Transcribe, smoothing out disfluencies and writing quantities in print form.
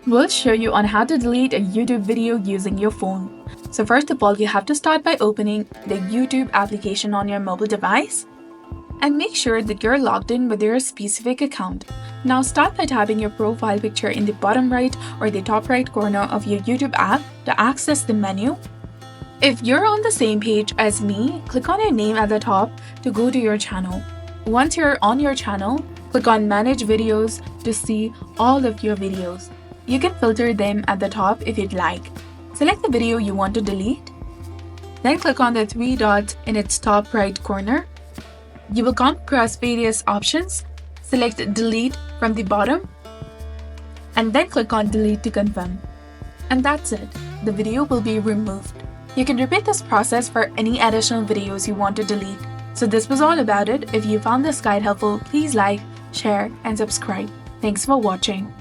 We'll show you on how to delete a YouTube video using your phone. So first of all, you have to start by opening the YouTube application on your mobile device and make sure that you're logged in with your specific account. Now start by tapping your profile picture in the bottom right or the top right corner of your YouTube app to access the menu. If you're on the same page as me, click on your name at the top to go to your channel. Once you're on your channel, click on Manage Videos to see all of your videos. You can filter them at the top if you'd like. Select the video you want to delete. Then click on the three dots in its top right corner. You will come across various options. Select Delete from the bottom and then click on Delete to confirm. And that's it. The video will be removed. You can repeat this process for any additional videos you want to delete. So this was all about it. If you found this guide helpful, please like, share, and subscribe. Thanks for watching.